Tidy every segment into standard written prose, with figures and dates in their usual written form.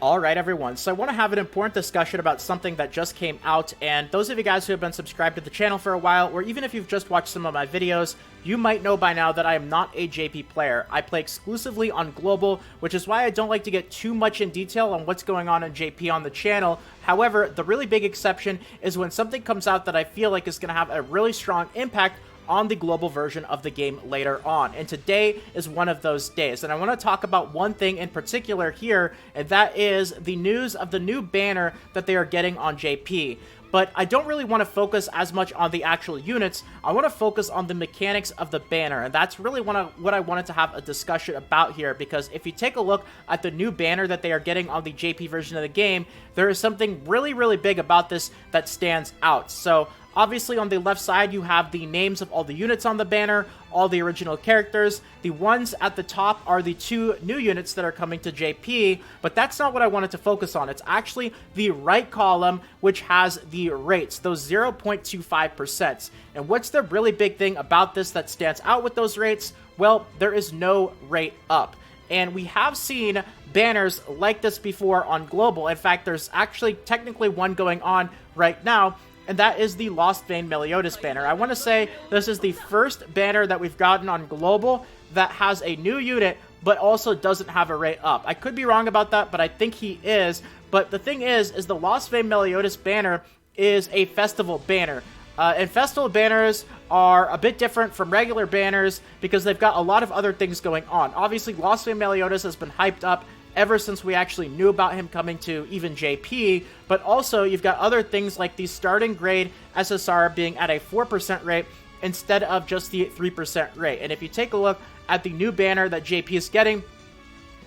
Alright everyone, so I want to have an important discussion about something that just came out, and those of you guys who have been subscribed to the channel for a while, or even if you've just watched some of my videos, you might know by now that I am not a JP player. I play exclusively on Global, which is why I don't like to get too much in detail on what's going on in JP on the channel. However, the really big exception is when something comes out that I feel like is going to have a really strong impact on the global version of the game later on, and today is one of those days. And I want to talk about one thing in particular here, and that is the news of the new banner that they are getting on JP. But I don't really want to focus as much on the actual units. I want to focus on the mechanics of the banner, and that's really what I wanted to have a discussion about here, because if you take a look at the new banner that they are getting on the JP version of the game, there is something really big about this that stands out. So obviously, on the left side, you have the names of all the units on the banner, all the original characters. The ones at the top are the two new units that are coming to JP, but that's not what I wanted to focus on. It's actually the right column, which has the rates, those 0.25%. And what's the really big thing about this that stands out with those rates? Well, there is no rate up. And we have seen banners like this before on Global. In fact, there's actually technically one going on right now, and that is the Lost Vein Meliodas banner. I want to say this is the first banner that we've gotten on Global that has a new unit, but also doesn't have a rate up. I could be wrong about that, but I think he is. But the thing is the Lost Vein Meliodas banner is a festival banner. And festival banners are a bit different from regular banners because they've got a lot of other things going on. Obviously, Lost Vein Meliodas has been hyped up ever since we actually knew about him coming to even JP, but also you've got other things like the starting grade SSR being at a 4% rate instead of just the 3% rate. And if you take a look at the new banner that JP is getting,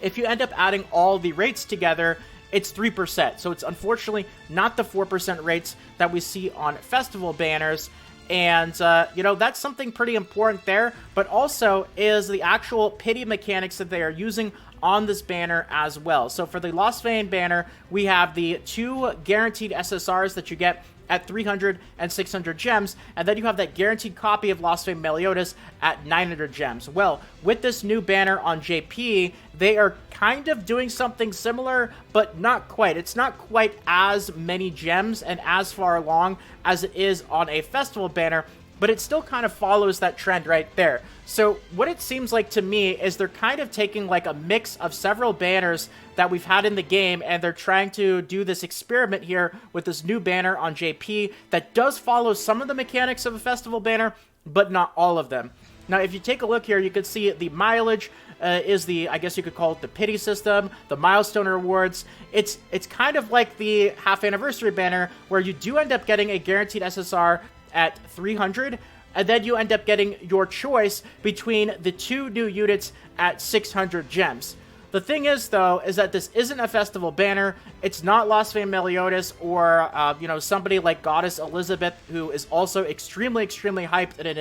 if you end up adding all the rates together, it's 3%. So it's unfortunately not the 4% rates that we see on festival banners. And, you know, that's something pretty important there, but also is the actual pity mechanics that they are using on this banner as well. So for the Lost Vein banner, we have the two guaranteed SSRs that you get at 300 and 600 gems, and then you have that guaranteed copy of Lost Vein Meliodas at 900 gems. Well, with this new banner on JP, they are kind of doing something similar, but not quite. It's not quite as many gems and as far along as it is on a festival banner, but it still kind of follows that trend right there. So what it seems like to me is they're kind of taking like a mix of several banners that we've had in the game, and they're trying to do this experiment here with this new banner on JP that does follow some of the mechanics of a festival banner, but not all of them. Now, if you take a look here, you can see the mileage is the, I guess you could call it the pity system, the milestone rewards. It's kind of like the half anniversary banner where you do end up getting a guaranteed SSR at 300, and then you end up getting your choice between the two new units at 600 gems. The thing is, though, is that this isn't a festival banner. It's not Lost Vein Meliodas or, you know, somebody like Goddess Elizabeth, who is also extremely hyped and an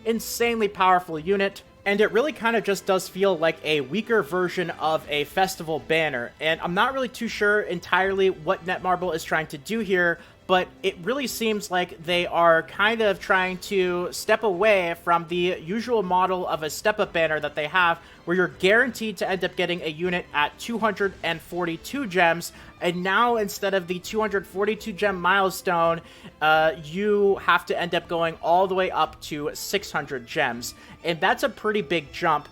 insanely powerful unit. And it really kind of just does feel like a weaker version of a festival banner. And I'm not really too sure entirely what Netmarble is trying to do here, but it really seems like they are kind of trying to step away from the usual model of a step-up banner that they have, where you're guaranteed to end up getting a unit at 242 gems, and now instead of the 242 gem milestone, you have to end up going all the way up to 600 gems, and that's a pretty big jump.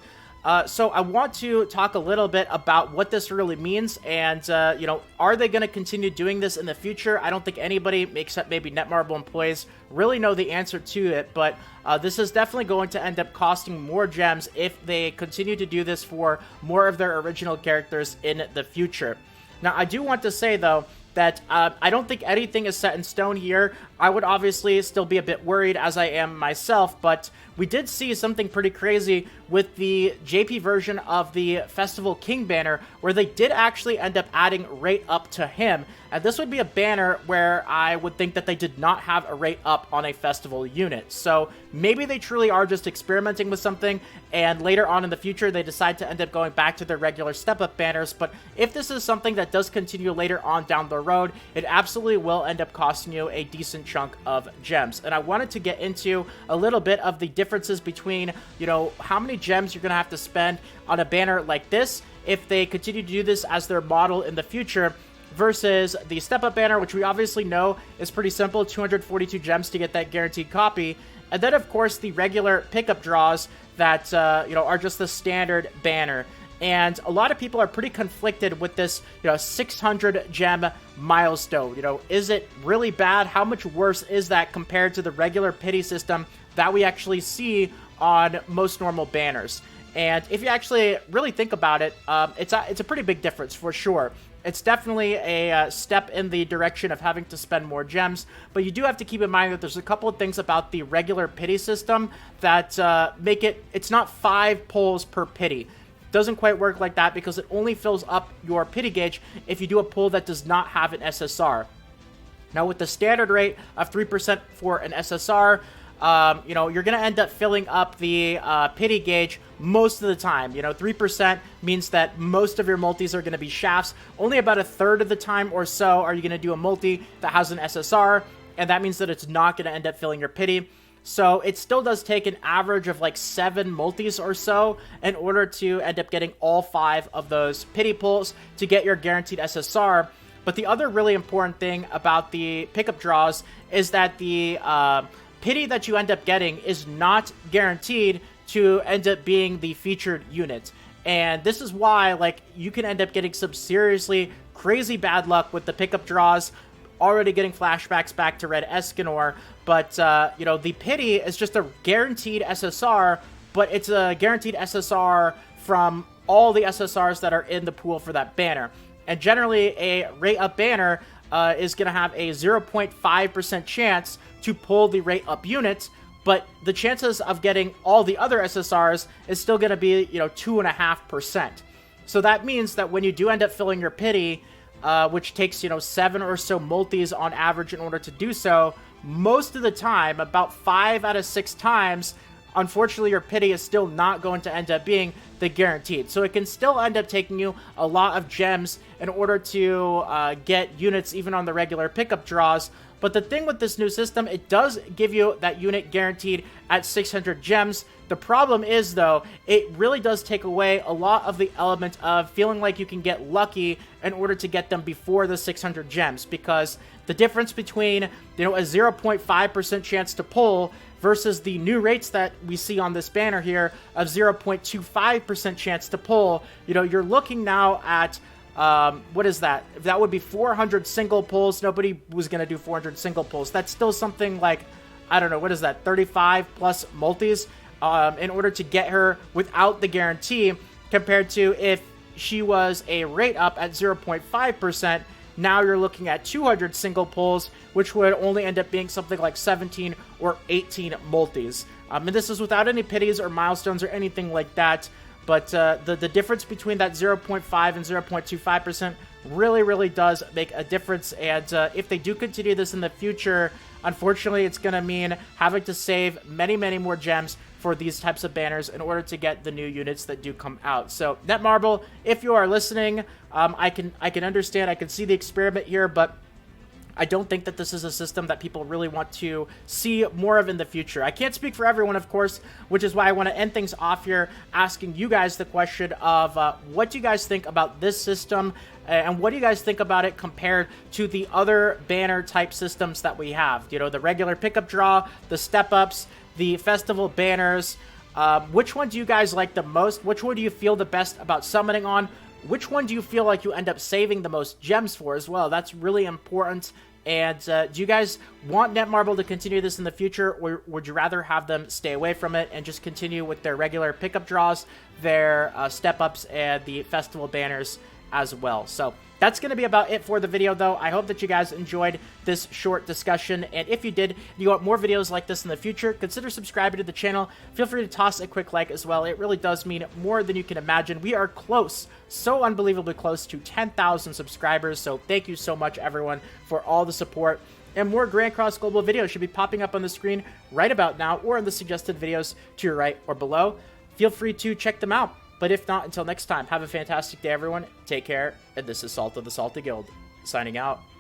So I want to talk a little bit about what this really means, and, you know, are they going to continue doing this in the future? I don't think anybody, except maybe Netmarble employees, really know the answer to it, but this is definitely going to end up costing more gems if they continue to do this for more of their original characters in the future. Now, I do want to say, though, that I don't think anything is set in stone here. I would obviously still be a bit worried, as I am myself, but we did see something pretty crazy with the JP version of the Festival King banner, where they did actually end up adding rate up to him. And this would be a banner where I would think that they did not have a rate up on a festival unit. So maybe they truly are just experimenting with something, and later on in the future they decide to end up going back to their regular step-up banners. But if this is something that does continue later on down the road, it absolutely will end up costing you a decent chunk of gems. And I wanted to get into a little bit of the differences between, you know, how many gems you're going to have to spend on a banner like this if they continue to do this as their model in the future, versus the step-up banner, which we obviously know is pretty simple, 242 gems to get that guaranteed copy. And then, of course, the regular pickup draws that, are just the standard banner. And a lot of people are pretty conflicted with this, 600 gem milestone. Is it really bad? How much worse is that compared to the regular pity system that we actually see on most normal banners? And if you actually really think about it, it's a pretty big difference for sure. It's definitely a step in the direction of having to spend more gems, but you do have to keep in mind that there's a couple of things about the regular pity system that make it's not 5 pulls per pity. Doesn't quite work like that because it only fills up your pity gauge if you do a pull that does not have an SSR. Now, with the standard rate of 3% for an SSR, you're going to end up filling up the pity gauge most of the time. 3% means that most of your multis are going to be shafts. Only about a third of the time or so are you going to do a multi that has an SSR, and that means that it's not going to end up filling your pity. So it still does take an average of like 7 multis or so in order to end up getting all 5 of those pity pulls to get your guaranteed SSR. But the other really important thing about the pickup draws is that the pity that you end up getting is not guaranteed to end up being the featured unit. And this is why, you can end up getting some seriously crazy bad luck with the pickup draws, already getting flashbacks back to Red Escanor. But, the pity is just a guaranteed SSR, but it's a guaranteed SSR from all the SSRs that are in the pool for that banner. And generally, a rate up banner is going to have a 0.5% chance to pull the rate up unit, but the chances of getting all the other SSRs is still going to be, 2.5%. So that means that when you do end up filling your pity, which takes, 7 or so multis on average in order to do so, most of the time, about 5 out of 6 times, unfortunately, your pity is still not going to end up being the guaranteed. So it can still end up taking you a lot of gems in order to get units even on the regular pickup draws. But the thing with this new system, it does give you that unit guaranteed at 600 gems. The problem is, though, it really does take away a lot of the element of feeling like you can get lucky in order to get them before the 600 gems, because the difference between, a 0.5% chance to pull versus the new rates that we see on this banner here of 0.25% chance to pull, you're looking now at, what is that? That would be 400 single pulls. Nobody was going to do 400 single pulls. That's still something like, I don't know, what is that? 35 plus multis in order to get her without the guarantee, compared to if she was a rate up at 0.5%. Now you're looking at 200 single pulls, which would only end up being something like 17 or 18 multis. And this is without any pities or milestones or anything like that. But the difference between that 0.5 and 0.25% really, really does make a difference. And if they do continue this in the future, unfortunately, it's going to mean having to save many, many more gems for these types of banners in order to get the new units that do come out. So, Netmarble, if you are listening, I can understand, I can see the experiment here, but I don't think that this is a system that people really want to see more of in the future. I can't speak for everyone, of course, which is why I want to end things off here asking you guys the question of what do you guys think about this system, and what do you guys think about it compared to the other banner type systems that we have? The regular pickup draw, the step-ups, the festival banners. Which one do you guys like the most? Which one do you feel the best about summoning on? Which one do you feel like you end up saving the most gems for as well? That's really important. And do you guys want Netmarble to continue this in the future, or would you rather have them stay away from it and just continue with their regular pickup draws, their step-ups, and the festival banners as well? So that's going to be about it for the video, though. I hope that you guys enjoyed this short discussion, and if you did, and you want more videos like this in the future, consider subscribing to the channel. Feel free to toss a quick like as well. It really does mean more than you can imagine. We are close, so unbelievably close to 10,000 subscribers, so thank you so much, everyone, for all the support. And more Grand Cross Global videos should be popping up on the screen right about now, or in the suggested videos to your right or below. Feel free to check them out. But if not, until next time, have a fantastic day, everyone. Take care, and this is Salt of the Salty Guild, signing out.